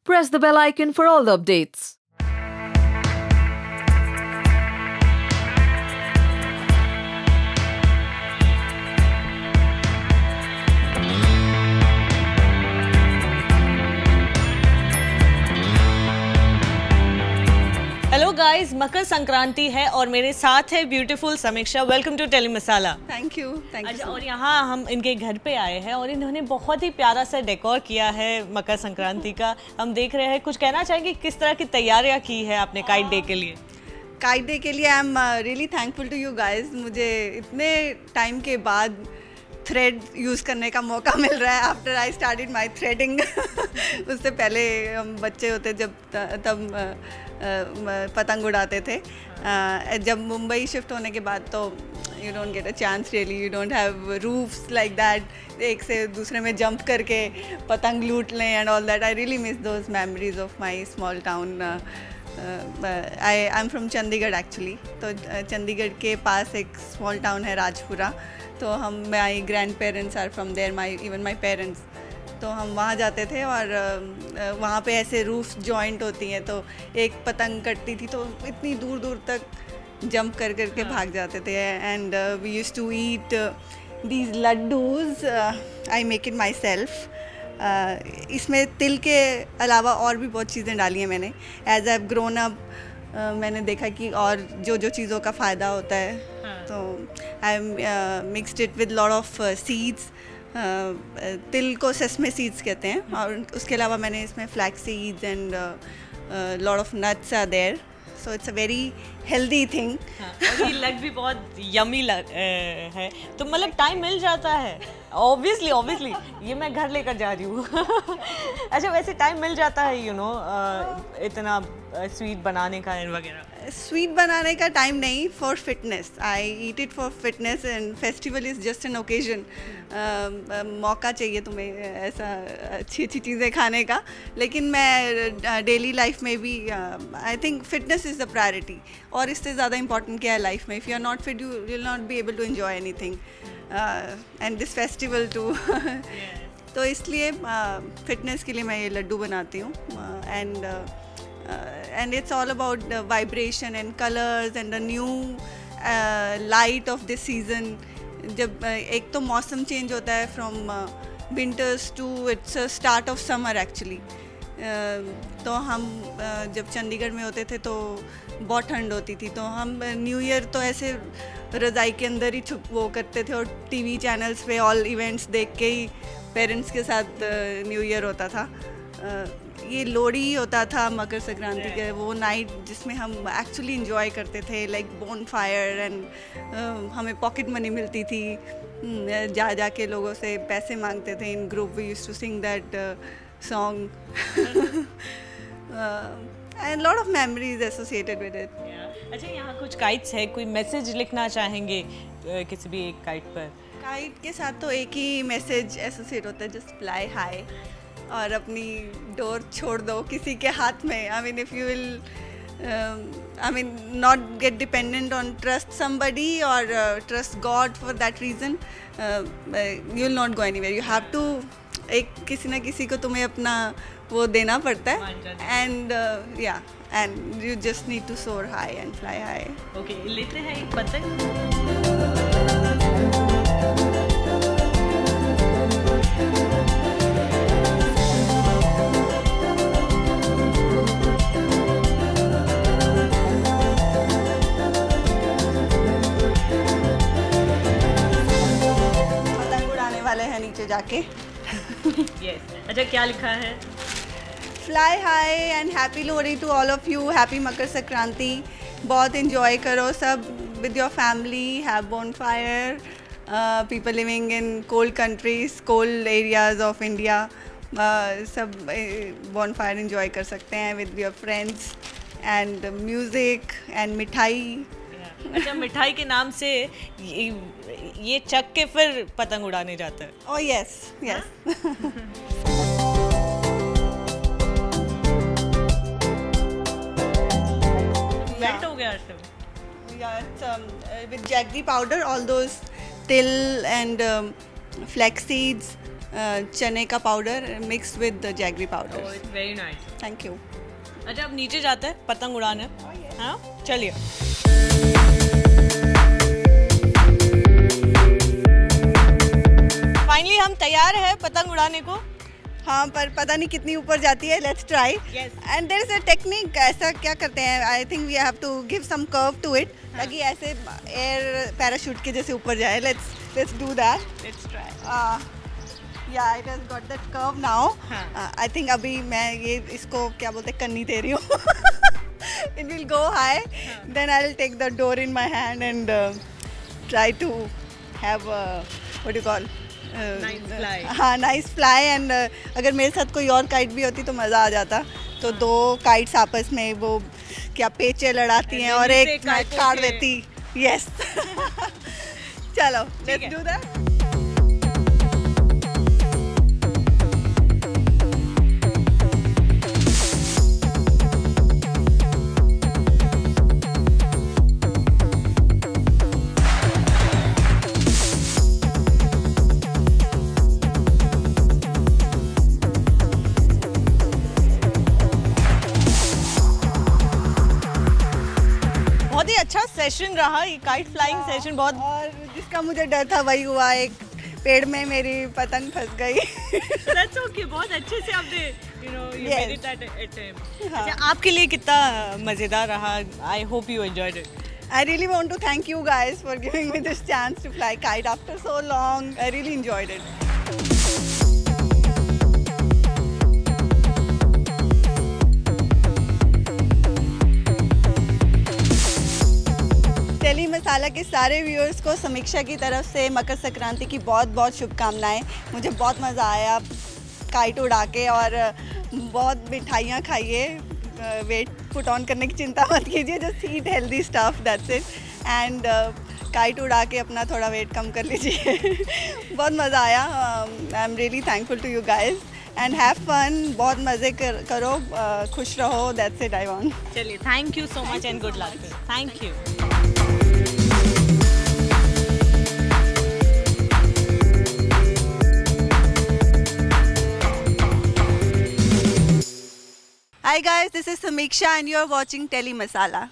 Press the bell icon for all the updates. Hello guys, Makar Sankranti है और मेरे साथ है beautiful Samiksha. Welcome to Tele Masala. Thank you. और यहाँ हम इनके घर पे आए हैं और इन्होंने बहुत ही प्यारा सा डेकोर किया है मकर संक्रांति का। हम देख रहे हैं, कुछ कहना चाहेंगे किस तरह की तैयारियाँ की है आपने काइट डे के लिए? काइट डे के लिए I am really thankful to you guys. मुझे इतने टाइम के बाद थ्रेड यूज़ करने का मौका मिल रहा है after I started my threading. उससे पहले हम बच्चे होते तब पतंग उड़ाते थे। जब मुंबई शिफ्ट होने के बाद तो you don't get a chance really, you don't have roofs like that, एक से दूसरे में जंप करके पतंग लूट लें and all that. I really miss those memories of my small town. I am from Chandigarh actually. तो चंडीगढ़ के पास एक स्मॉल टाउन है राजपुरा। तो हम my grand parents are from there, my even my parents. तो हम वहाँ जाते थे और वहाँ पे ऐसे रूफ्स जॉइंट होती हैं, तो एक पतंग कटती थी तो इतनी दूर दूर तक जंप कर करके भाग जाते थे। And we used to eat these laddoos. I make it myself. इसमें तिल के अलावा और भी बहुत चीज़ें डाली हैं मैंने। As I have grown up मैंने देखा कि और जो चीज़ों का फ़ायदा होता है, तो I mixed it with lot of seeds. तिल को सेसमे सीड्स कहते हैं, और उसके अलावा मैंने इसमें flax seeds and lot of nuts are there, so it's a very healthy thing. और ये लग भी बहुत यमी है, तो मतलब टाइम मिल जाता है? ऑब्वियसली ये मैं घर लेकर जा रही हूँ। अच्छा, वैसे टाइम मिल जाता है इतना स्वीट बनाने का वगैरह? स्वीट बनाने का टाइम नहीं, for fitness. I eat it for fitness and festival is just an occasion. मौका चाहिए तुम्हें ऐसा अच्छी चीज़ें खाने का। लेकिन मैं डेली लाइफ में भी I think fitness is the priority. और इससे ज़्यादा इंपॉर्टेंट क्या है लाइफ में? If you are not fit, you will not be able to enjoy anything and this festival too. तो इसलिए फिटनेस के लिए मैं ये लड्डू बनाती हूँ। And it's all about the vibration and colors and the new light of this season. जब एक तो मौसम चेंज होता है from winters to it's a start of summer actually. तो हम जब चंडीगढ़ में होते थे तो बहुत ठंड होती थी, तो हम न्यू ईयर तो ऐसे रज़ाई के अंदर ही छुप वो करते थे और टीवी चैनल्स पे ऑल इवेंट्स देख के ही पेरेंट्स के साथ न्यू ईयर होता था। ये लोहड़ी होता था मकर संक्रांति के, वो नाइट जिसमें हम एक्चुअली इंजॉय करते थे, लाइक बोन फायर। एंड हमें पॉकेट मनी मिलती थी, जा के लोगों से पैसे मांगते थे। In group we used to sing that song and lot of memories associated with it. अच्छा, यहाँ कुछ काइट्स है, कोई मैसेज लिखना चाहेंगे किसी भी एक काइट पर? काइट के साथ तो एक ही मैसेज एसोसिएट होता है, जस्ट फ्लाई हाई। और अपनी डोर छोड़ दो किसी के हाथ में। I mean if you will not get dependent on trust somebody और trust God for that reason, you will not go anywhere. You have to, एक किसी ना किसी को तुम्हें अपना वो देना पड़ता है। And and you just need to soar high and fly high. Okay, लेते हैं एक पतंग। है नीचे जाके। yes. अच्छा, क्या लिखा है? Fly high and happy Lohri to all of you. Happy Makar Sankranti. बहुत इंजॉय करो सब with your family. Have bonfire. People living in cold countries, cold areas of India, सब बोन फायर इंजॉय कर सकते हैं with your friends. And music and mithai. अच्छा, मिठाई के नाम से ये चक के फिर पतंग उड़ाने जाता है? Oh yes yes. मेल्ट हो गया सब? Yeah, it's with jaggery powder, all those till and flax seeds, चने का powder mix with jaggery powder. Very nice. Thank you. अच्छा अब नीचे जाते हैं पतंग उड़ाने. हाँ चलिए. फाइनली हम तैयार हैं पतंग उड़ाने को. हाँ पर पता नहीं कितनी ऊपर जाती है. Let's try. And there is a technique. ऐसा क्या करते हैं, I think we have to give some curve to it ताकि ऐसे एयर पैराशूट के जैसे ऊपर जाए. Let's do that. Let's try. Yeah it has got that curve now. I think अभी मैं ये इसको क्या बोलते हैं कन्नी दे रही हूँ. It will go high, then I will take the dor in my hand and try to have what you call हाँ नाइस फ्लाई. एंड अगर मेरे साथ कोई और काइट भी होती तो मज़ा आ जाता. तो 2 काइट्स आपस में वो क्या पेचे लड़ाती हैं और एक काइट काट देती. यस. चलो लेट्स डू दैट. बहुत ही अच्छा सेशन रहा ये काइट फ्लाइंग सेशन. बहुत. और जिसका मुझे डर था वही हुआ. एक पेड़ में मेरी पतंग फंस गई. That's okay. बहुत अच्छे से आपने you made it at attempt. अच्छा आपके लिए कितना मज़ेदार रहा. I hope you enjoyed it. I really want to thank you guys for giving me this chance to fly kite after so long. I really enjoyed it. Tele Masala के सारे viewers को समीक्षा की तरफ से मकर संक्रांति की बहुत बहुत शुभकामनाएं. मुझे बहुत मज़ा आया काइट उड़ा के और बहुत मिठाइयाँ खाइए. वेट पुट ऑन करने की चिंता मत कीजिए. Just eat healthy stuff, that's it. And kite उड़ा के अपना थोड़ा वेट कम कर लीजिए. बहुत मज़ा आया. I am really thankful to you guys and have fun. बहुत मज़े करो, खुश रहो. That's it I want. चलिए thank you so much and good luck. Thank you. Hi guys, this is Samiksha and you are watching Tele Masala.